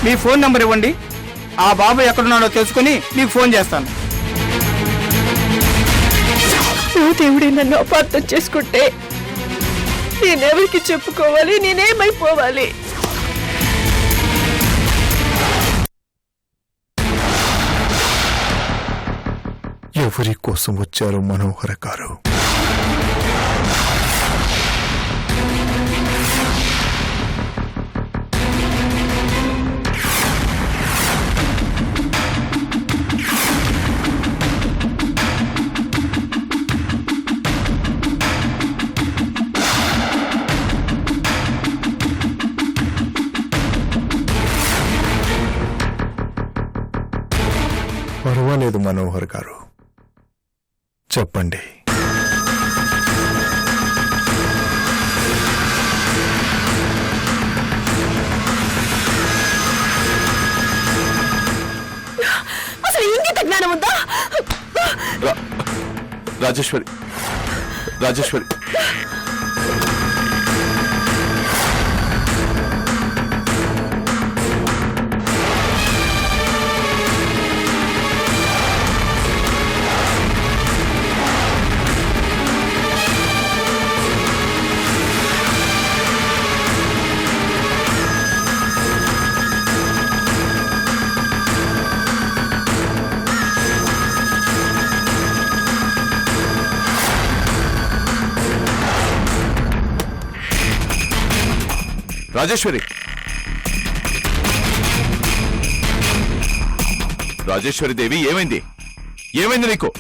మీ phone number ఇవ్వండి, ఆ బాబు ఎక్కడున్నాడో తెలుసుకుని మీకు ఫోన్ చేస్తాను. దేవుడి నన్ను అపార్థం చేసుకుంటే నేనెవరికి చెప్పుకోవాలి? నేనేమైపోవాలి? ఎవరి కోసం వచ్చారు మనోహర గారు? పర్వాలేదు మనోహర్ గారు, చెప్పండి. అసలు ఇంగిత జ్ఞానం ఉందా? రాజేశ్వరి, రాజేశ్వరి, రాజేశ్వరి, రాజేశ్వరి దేవి, ఏమైంది? ఏమైంది నీకు?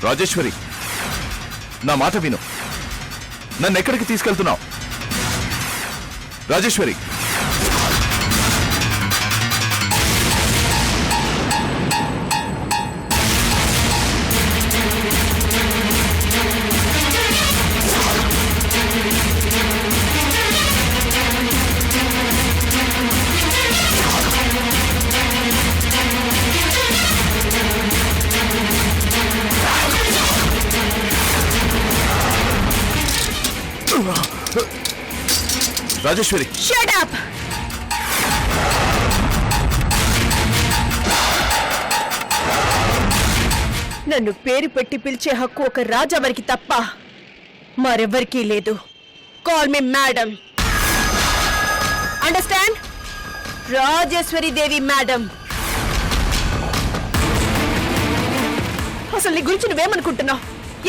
రాజేశ్వరి, నా మాట విను. నన్ను ఎక్కడికి తీసుకెళ్తున్నావు? Rajeshwari, Rajeshwari, shut up! నన్ను పేరు పెట్టి పిలిచే హక్కు ఒక రాజావారికి తప్ప మరెవ్వరికీ లేదు. Call me madam. Understand? Rajeshwari Devi madam. అసలు నీ గురించి నువ్వేమనుకుంటున్నావు?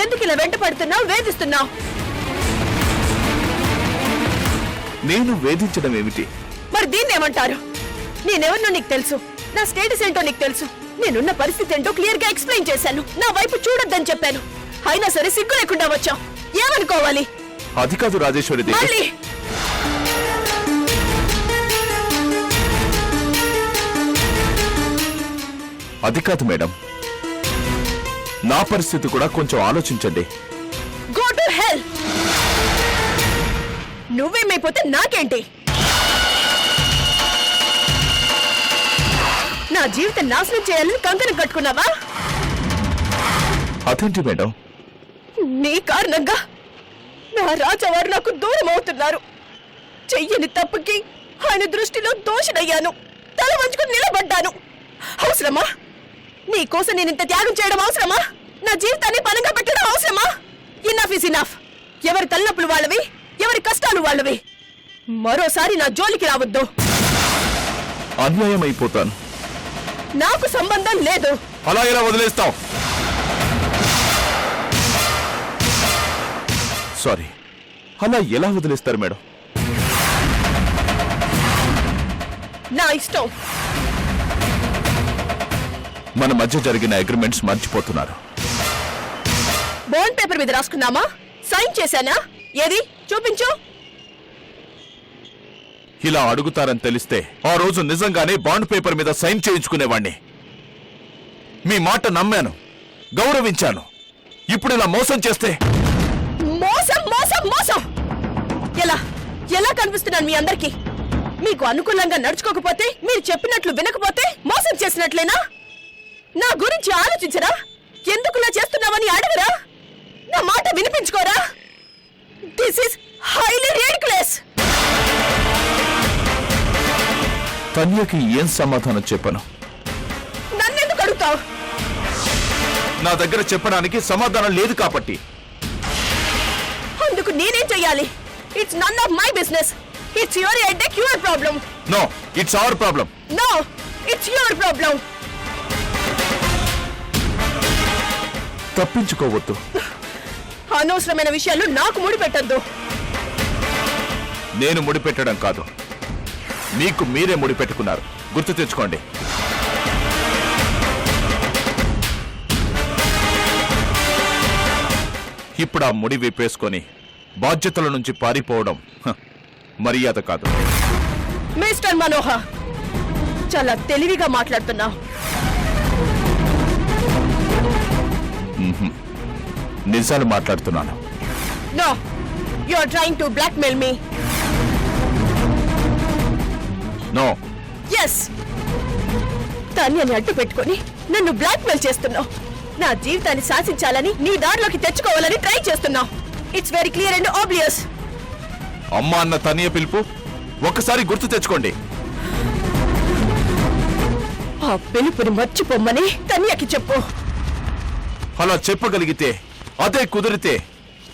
ఎందుకు ఇలా వెంట పడుతున్నావు, వేధిస్తున్నావు? నేను వేధించడం ఏమిటి? మరి దీన్ని ఏమంటారు? నేనెవరినో నీకు తెలుసు, నా స్టేటస్ ఏంటో నీకు తెలుసు, నేనున్న పరిస్థితి ఏంటో క్లియర్ గా ఎక్స్ప్లెయిన్ చేశాను. నా వైపు చూడొద్దని చెప్పాను. అయినా సరే సిగ్గు లేకుండా వచ్చావు. ఏమనుకోవాలి? అది కాదు రాజేశ్వరి దేవి. మళ్ళీ అది కాదు మేడం, నా పరిస్థితి కూడా కొంచెం ఆలోచించండి. Go to hell. నువ్వేమైపోతే నాకేంటి? నా జీవితం నాశనం చేయాలని కంకణం కట్టుకున్నావా? అదేంటి మేడం? నీ కారణంగా నా రాజావారు నాకు దూరం అవుతున్నారు. చెయ్యని తప్పుకి ఆయన దృష్టిలో దోషినయ్యాను. తల వంచుకుని నిలబడ్డాను. అవసరమా? నీ కోసం నేను ఇంత త్యాగం చేయడం అవసరమా? నా జీవితాన్ని పనంగా పెట్టడం అవసరమా? Enough is enough. ఎవరి తలనొప్పులు వాళ్ళవి, ఎవరి కష్టాలు వాళ్ళవి. మరోసారి నా జోలికి రావద్దు. అన్యాయం అయిపోతాను. నాకు సంబంధం లేదు. అలా ఎలా వదిలేస్తావు? సారీ, అలా ఎలా వదిలేస్తారు మేడం? నా ఇష్టం. మన మధ్య జరిగిన అగ్రిమెంట్స్ మర్చిపోతున్నారు. బాండ్ పేపర్ మీద రాసుకున్నామా? సైన్ చేశానా? ఏది చూపించు. ఇలా అడుగుతారని తెలిస్తే ఆ రోజు నిజంగానే బాండ్ పేపర్ మీద సైన్ చేయించుకునేవాణ్ణి. మీ మాట నమ్మాను, గౌరవించాను. ఇప్పుడు ఇలా మోసం చేస్తే? మోసం మోసం మోసం! ఎలా ఎలా కనిపిస్తున్నాను మీ అందరికి? మీకు అనుకూలంగా నడుచుకోకపోతే, మీరు చెప్పినట్లు వినకపోతే మోసం చేసినట్లేనా? నా గురించి ఆలోచించరా? ఎందుకులా చేస్తున్నావని అడగరా? నా మాట వినిపించుకోరా? This is highly ridiculous. తన్యకి ఏం సమాధానం చెప్పను? నన్నెందుకు అడుగుతావు? నా దగ్గర చెప్పడానికి సమాధానం లేదు కాబట్టి. అందుకు నేనేం చెయ్యాలి? It's none of my business. It's your headache, your problem. No, it's our problem. No, it's your problem. తప్పించుకోవద్దు. అనవసరమైన విషయాలు నాకు ముడి పెట్టద్దు. నేను ముడిపెట్టడం కాదు, మీకు మీరే ముడిపెట్టుకున్నారు. గుర్తు తెచ్చుకోండి. ఇప్పుడు ఆ ముడి విప్పేసుకొని బాధ్యతల నుంచి పారిపోవడం మర్యాద కాదు. మిస్టర్ మనోహర్, చాలా తెలివిగా మాట్లాడుతున్నావు. నిజాలు మాట్లాడుతున్నాను. No, you are trying to blackmail me. No. Yes, తన్యని అడ్డు పెట్టుకొని నన్ను బ్లాక్మెయిల్ చేస్తున్నావు. నా జీవితాన్ని శాసించాలని, నీ దారిలోకి తెచ్చుకోవాలని ట్రై చేస్తున్నావు. It's very clear and obvious. అమ్మ అన్న తనియ పిలుపు ఒక్కసారి గుర్తు తెచ్చుకోండి. ఆ పిలుపుని మర్చిపోమ్మని తన్యకి చెప్పు. అలా చెప్పగలిగితే, అదే కుదిరితే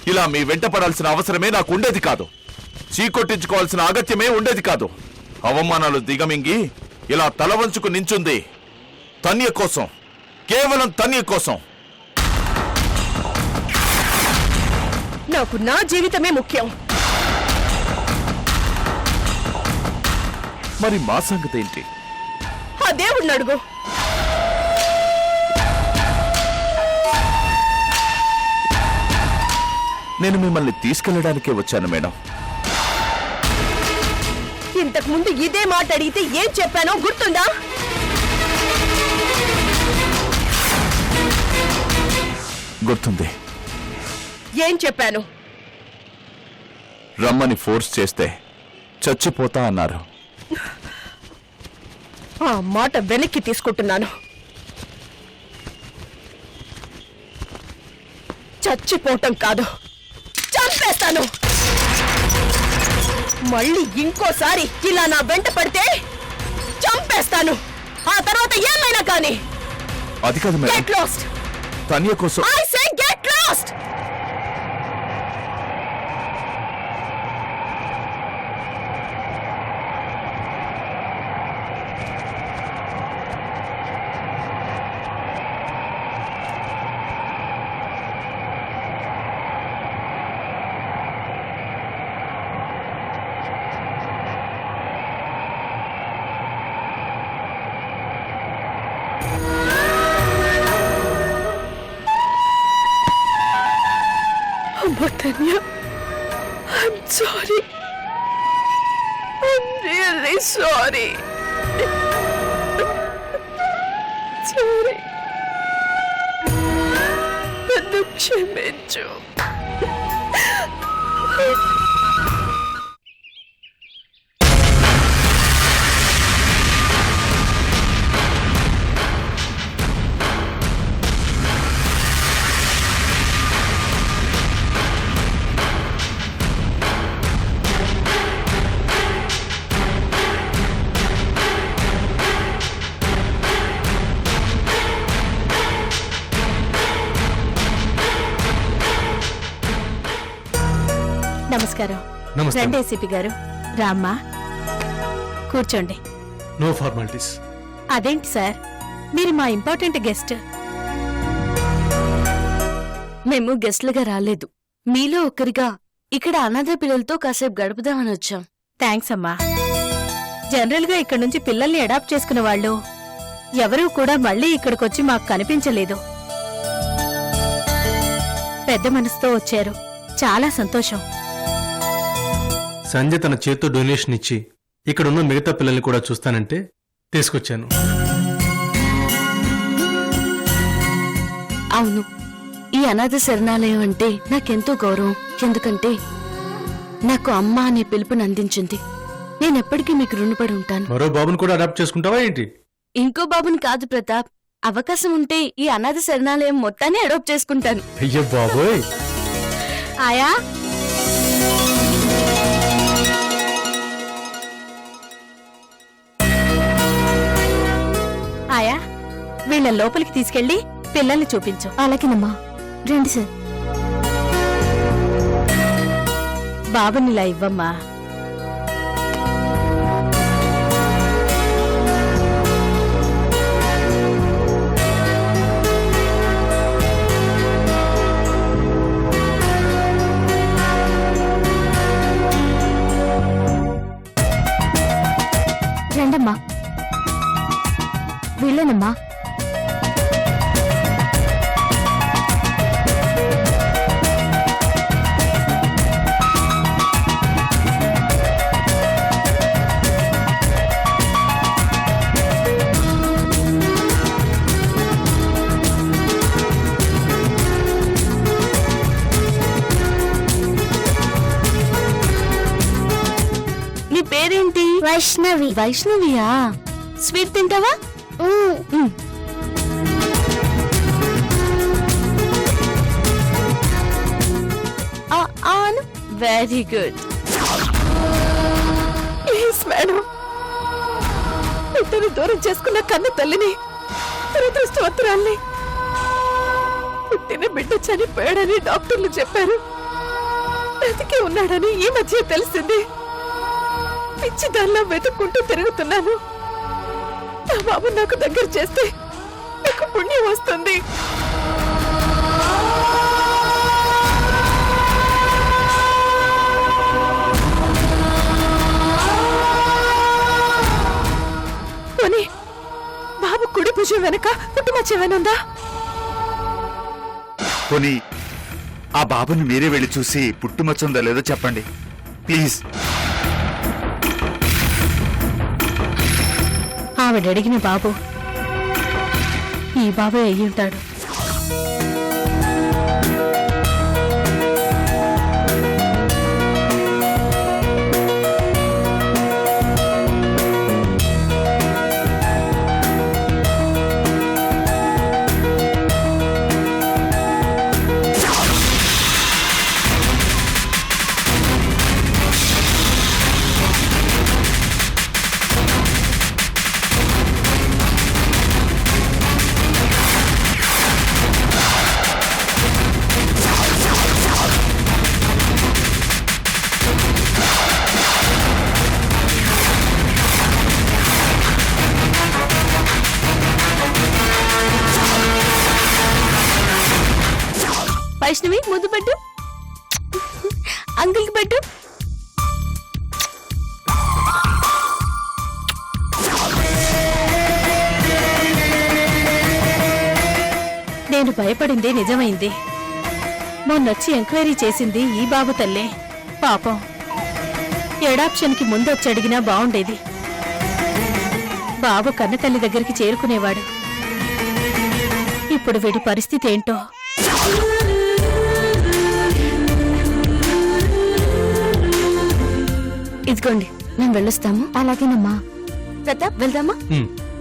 ఇలా మీ వెంట పడాల్సిన అవసరమే నాకు ఉండేది కాదు. చీకొట్టించుకోవాల్సిన అగత్యమే ఉండేది కాదు. అవమానాలు దిగమింగి ఇలా తల వంచుకు నించుంది తన్య కోసం, కేవలం తన్య కోసం. నాకు నా జీవితమే ముఖ్యం. మరి మా సంగతి ఏంటి? ఆ దేవుడిని అడుగు. నేను మిమ్మల్ని తీసుకెళ్లడానికే వచ్చాను మేడం. ఇంతకు ముందు ఇదే మాట అడిగితే ఏం చెప్పానో గుర్తుందా? గుర్తుంది. ఏం చెప్పాను? రమ్మని ఫోర్స్ చేస్తే చచ్చిపోతా అన్నారు. ఆ మాట వెనక్కి తీసుకుంటున్నాను. చచ్చిపోవటం కాదు, చంపేస్తాను. మళ్ళీ ఇంకోసారి ఇలా నా వెంట పడితే చంపేస్తాను. ఆ తర్వాత ఏమైనా కానీ. అది కాదు మేడం, గెట్ లాస్ట్. తన్య కోసం. I say get lost. Tanya, I'm sorry. I'm really sorry. Sorry. నన్ను క్షమించు. నమస్కారం. నమస్తే. రండి ఏసీపీ గారు. రామ్మా, కూర్చోండి. No formalities. అదేంటి సార్, మీరు మా ఇంపార్టెంట్ గెస్ట్. మేము గెస్ట్లుగా రాలేదు, మీలో ఒక్కరిగా ఇక్కడ అనాథ పిల్లలతో కాసేపు గడుపుదామని వచ్చాం. థ్యాంక్స్ అమ్మా. జనరల్ గా ఇక్కడ నుంచి పిల్లల్ని అడాప్ట్ చేసుకున్న వాళ్ళు ఎవరూ కూడా మళ్ళీ ఇక్కడికొచ్చి మాకు కనిపించలేదు. పెద్ద మనసుతో వచ్చారు, చాలా సంతోషం. సంజయ్ తన చేత్తో డొనేషన్ ఇచ్చి ఇక్కడున్న మిగతా పిల్లల్ని కూడా చూస్తానంటే తీసుకొచ్చాను. అవును, ఈ అనాథ శరణాలయం అంటే నాకెంతో గౌరవం. ఎందుకంటే నాకు అమ్మ అనే పిలుపుని అందించింది. నేనెప్పటికీ మీకు రుణపడి ఉంటాను. మరో బాబుని కూడా అడాప్ట్ చేసుకుంటావా ఏంటి? ఇంకో బాబుని కాదు ప్రతాప్, అవకాశం ఉంటే ఈ అనాథ శరణాలయం మొత్తాన్ని అడాప్ట్ చేసుకుంటాను. అయ్యో బాబోయ్. ఆయా, ఆయా, వీళ్ళ లోపలికి తీసుకెళ్లి పిల్లల్ని చూపించు. అలాగేనమ్మా, రండి సార్. బాబునిలా ఇవ్వమ్మా. రండమ్మా, వీళ్ళేనమ్మా. నీ పేరేంటి? వైష్ణవి. వైష్ణవియా? స్వీట్ తింటావా? ఆను. Very good. ప్లీజ్ మేడం, బిడ్డని దూరం చేసుకున్న కన్న తల్లిని, దురదృష్టవంతురాల్ని. పుట్టిన బిడ్డ చనిపోయాడని డాక్టర్లు చెప్పారు. బ్రతికే ఉన్నాడని ఈ మధ్య తెలిసింది. పిచ్చి దానిలో వెతుక్కుంటూ తిరుగుతున్నాను. నా బాబు నాకు దగ్గర చేస్తే నాకు పుణ్యం వస్తుంది. పోనీ బాబు కుడి భుజం వెనక పుట్టుమచ్చ ఏమైనా? పోనీ ఆ బాబుని మీరే వెళ్ళి చూసి పుట్టుమచ్చుందో లేదో చెప్పండి ప్లీజ్. ఆవిడ అడిగిన బాబు ఈ బాబే అయ్యుంటాడు. వైష్ణవి, ముద్దు పెట్టు. అంకుల్కి పెట్టు. నేను భయపడింది నిజమైంది. మొన్నొచ్చి ఎంక్వైరీ చేసింది ఈ బాబు తల్లే. పాపం, ఎడాప్షన్కి ముందొచ్చి అడిగినా బావుండేది. బాబు కన్న తల్లి దగ్గరికి చేరుకునేవాడు. ఇప్పుడు వీడి పరిస్థితి ఏంటో. ఇదిగోండి, మేము వెళ్ళొస్తాము. అలాగేనమ్మా. ప్రతాప్, వెళ్దామా?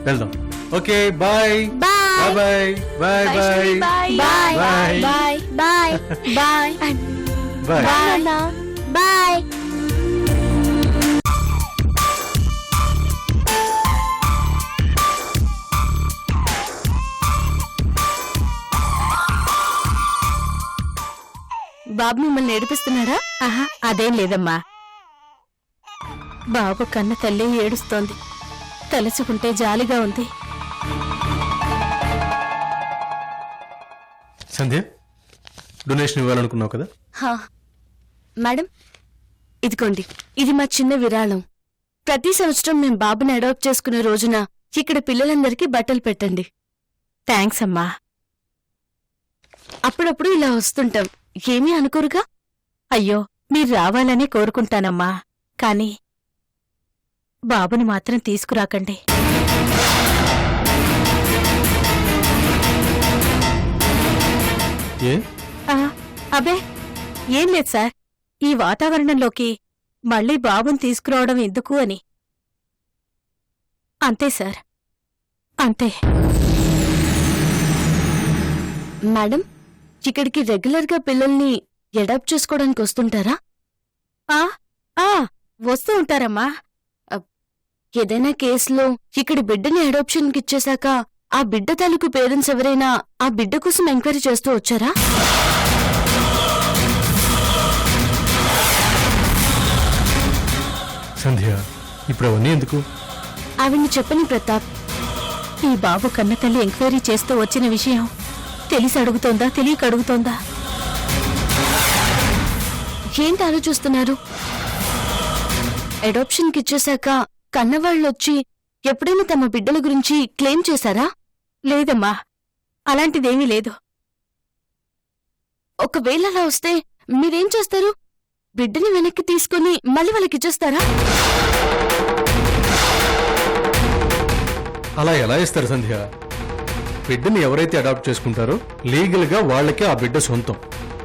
వెళ్దాం. Okay, bye bye bye bye bye bye bye bye bye bye bye bye. Bye. బాబు మిమ్మల్ని ఏడిపిస్తున్నాడా? ఆహా, అదేం లేదమ్మా. బాబు కన్న తల్లి ఏడుస్తోంది. తలుచుకుంటే జాలిగా ఉంది. సంధ్య డొనేషన్ ఇవ్వాలనుకున్నావు కదా? హా. మేడం ఇదిగోండి, ఇది మా చిన్న విరాళం. ప్రతి సంవత్సరం మేం బాబుని అడాప్ట్ చేసుకునే రోజున ఇక్కడ పిల్లలందరికీ బట్టలు పెట్టండి. థ్యాంక్స్ అమ్మా. అప్పుడప్పుడు ఇలా వస్తుంటాం, ఏమీ అనుకోరుగా? అయ్యో, మీరు రావాలని కోరుకుంటానమ్మా, కాని బాబుని మాత్రం తీసుకురాకండి. ఏ అబే ఏం లేదు సార్, ఈ వాతావరణంలోకి మళ్ళీ బాబుని తీసుకురావడం ఎందుకు అని. అంతే సార్, అంతే. మేడం ఇక్కడికి రెగ్యులర్గా పిల్లల్ని అడాప్ట్ చేసుకోవడానికి వస్తుంటారా? ఆ ఆ వస్తూ ఉంటారమ్మా. ఏదైనా కేసులో ఇక్కడి బిడ్డని అడాప్షన్కి ఇచ్చేశాక ఆ బిడ్డ తాలూకు పేరెంట్స్ ఎవరైనా ఆ బిడ్డ కోసం ఎంక్వైరీ చేస్తూ వచ్చారా? సంధ్య ఇప్పుడు అవన్నీ ఎందుకు? ఆవిడ్ని చెప్పని ప్రతాప్. ఈ బాబు కన్నతల్లి ఎంక్వైరీ చేస్తూ వచ్చిన విషయం తెలిసి అడుగుతోందా, తెలియక అడుగుతోందా? ఏంటి ఆలోచిస్తున్నారు? అడాప్షన్కి ఇచ్చేశాక కన్నవాళ్ళొచ్చి ఎప్పుడైనా తమ బిడ్డల గురించి క్లెయిమ్ చేశారా? లేదమ్మా, అలాంటిదేమీ లేదు. ఒకవేళ అలా వస్తే మీరేం చేస్తారు? బిడ్డని వెనక్కి తీసుకుని మళ్ళీ వాళ్ళకిచ్చేస్తారా? అలా ఎలా ఇస్తారు సంధ్య? బిడ్డని ఎవరైతే అడాప్ట్ చేసుకుంటారో లీగల్ గా వాళ్ళకే ఆ బిడ్డ సొంతం.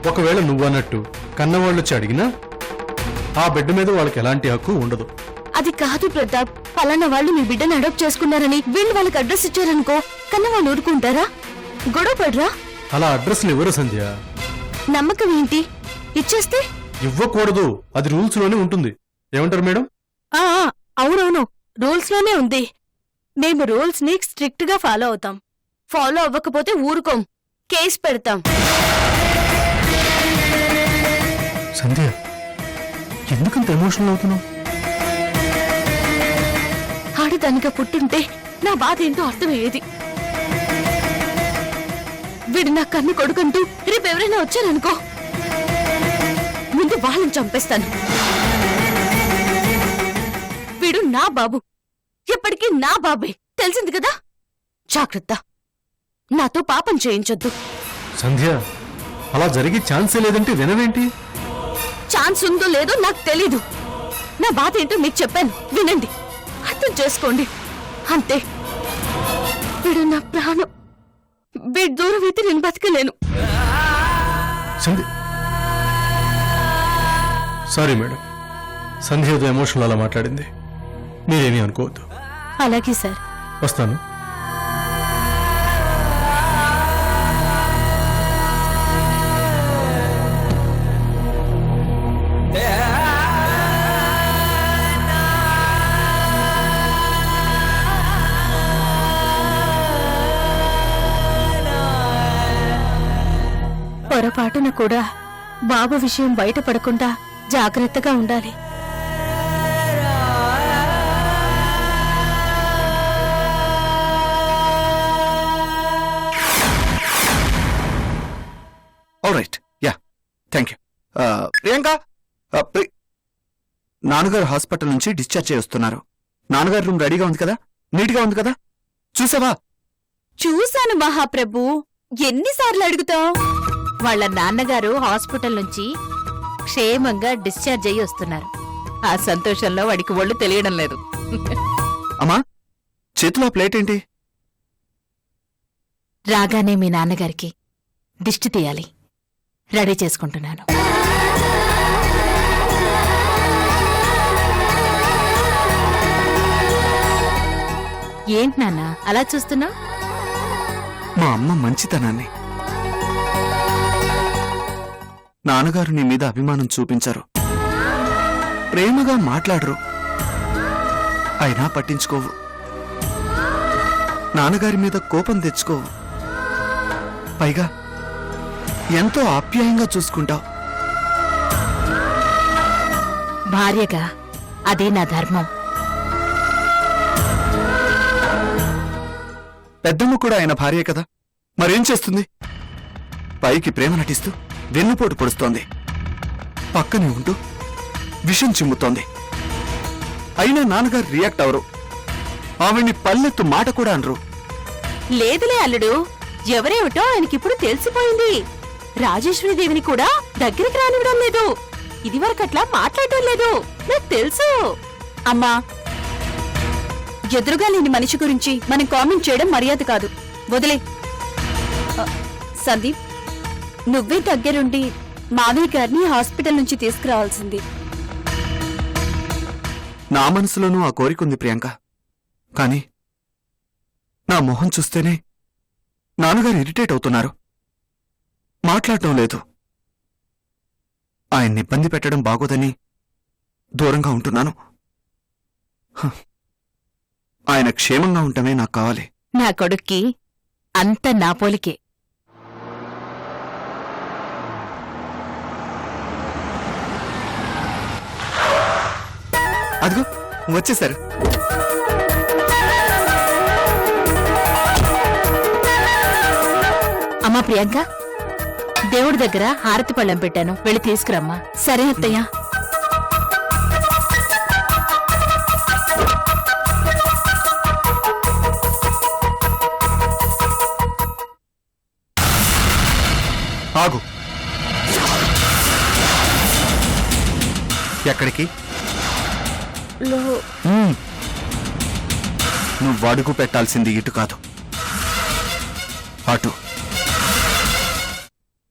ఒకవేళ నువ్వన్నట్టు కన్నవాళ్ళొచ్చి అడిగినా ఆ బిడ్డ మీద వాళ్ళకి ఎలాంటి హక్కు ఉండదు. అది కాదు ప్రతాప్, పలానా వాళ్ళు మీ బిడ్డని అడాప్ట్ చేసుకున్నారని వీళ్ళు వాళ్ళకి అడ్రస్ ఇచ్చారనుకో, కన్నవాళ్ళు ఊరుకుంటారా? గొడవ పడరా? అలా అడ్రస్లు ఇవ్వరు సంధ్య. నమ్మకం ఏంటి? ఇచ్చేస్తే ఇవ్వకూడదు, అది రూల్స్ లోనే ఉంటుంది. ఏమంటారు మేడం? ఆ అవునవును, రూల్స్ లోనే ఉంది. మేము రూల్స్ ని స్ట్రిక్ట్ గా ఫాలో అవుతాం. ఫాలో అవ్వకపోతే ఊరుకోం, కేసు పెడతాం. సంధ్య ఎందుకంత ఎమోషనల్ అవుతున్నావు? ఆడదానిగా పుట్టుంటే నా బాధ ఏంటో అర్థమయ్యేది. వీడు నా కన్ను కొడుకంటూ రేపు ఎవరైనా వచ్చారనుకో, ముందు వాళ్ళని చంపేస్తాను. వీడు నా బాబు, ఎప్పటికీ నా బాబే, తెలిసింది కదా? జాగ్రత్త, నాతో పాపం చేయించొద్దు. సంధ్య అలా జరిగే ఛాన్సే లేదంటే వినవేంటి? ఛాన్స్ ఉందో లేదో నాకు తెలీదు. నా బాధ ఏంటో మీకు చెప్పాను, వినండి, అర్థం చేసుకోండి, అంతే. వీడు నా ప్రాణం, వీడి దూరం అయితే నేను బతకలేను. సంధ్య సారీ మేడం, సంధ్య ఏదో ఎమోషనల్ అలా మాట్లాడింది, మీరేమీ అనుకోవద్దు. అలాగే సార్. వస్తాను. పొరపాటున కూడా బాబు విషయం బయటపడకుండా జాగ్రత్తగా ఉండాలి. Alright, yeah, thank you. Priyanka, నాన్నగారు హాస్పిటల్ నుంచి డిశ్చార్జ్ చేస్తున్నారు. నాన్నగారు రూమ్ రెడీగా ఉంది కదా? నీట్గా ఉంది కదా? చూసావా? చూశాను మహాప్రభు, ఎన్నిసార్లు అడుగుతావు? వాళ్ళ నాన్నగారు హాస్పిటల్ నుంచి క్షేమంగా డిశ్చార్జ్ అయ్యి వస్తున్నారు. ఆ సంతోషంలో వాడికి ఒళ్ళు తెలియడం లేదు. అమ్మా, చేతిలో ప్లేట్ ఏంటి? రాగానే మీ నాన్నగారికి దిష్టి తీయాలి, రెడీ చేసుకుంటున్నాను. ఏంటి నాన్న అలా చూస్తున్నా? మా అమ్మ మంచితనాన్ని, నాన్నగారు నీ మీద అభిమానం చూపించారు, ప్రేమగా మాట్లాడరు, అయినా పట్టించుకోవు, నాన్నగారి మీద కోపం తెచ్చుకోవు, పైగా ఎంతో ఆప్యాయంగా చూసుకుంటావు. భార్యగా అదే నా ధర్మం. పెద్దమ్మ కూడా ఆయన భార్యే కదా, మరేం చేస్తుంది? పైకి ప్రేమ నటిస్తూ వెన్నుపోటు పొడుస్తోంది, పక్కనే ఉంటూ విషం చిమ్ముతోంది. అయినా నాన్నగారు రియాక్ట్ అవరు, ఆవిడ్ని పల్లెత్తు మాట కూడా అనరు. లేదులే అల్లుడు, ఎవరేమిటో ఆయనకిప్పుడు తెలిసిపోయింది. రాజేశ్వరీదేవిని కూడా దగ్గరికి రానివ్వడం లేదు, ఇదివరకట్లా మాట్లాడటం లేదు, నాకు తెలుసు. అమ్మా, ఎదురుగా లేని మనిషి గురించి మనం కామెంట్ చేయడం మర్యాద కాదు, వదిలే. సందీప్, నువ్వే దగ్గరుండి మావయ్య గారిని హాస్పిటల్ నుంచి తీసుకురావాల్సింది. నా మనసులోనూ ఆ కోరికుంది ప్రియాంక, కాని నా మొహం చూస్తేనే నాన్నగారు ఇరిటేట్ అవుతున్నారు, మాట్లాడటం లేదు. ఆయన్ని ఇబ్బంది పెట్టడం బాగోదని దూరంగా ఉంటున్నాను. హ, ఆయన క్షేమంగా ఉండటమే నాకు కావాలి. నా కొడుక్కి అంత నా పోలికే. అదిగో వచ్చేశారు. అమ్మా ప్రియాంక, దేవుడి దగ్గర హారతి పళ్ళెం పెట్టాను, వెళ్ళి తీసుకురమ్మా. సరే అత్తయ్య. ఆగు. ఎక్కడికి? నువ్వు అడుగు పెట్టాల్సింది ఇటు కాదు, అటు.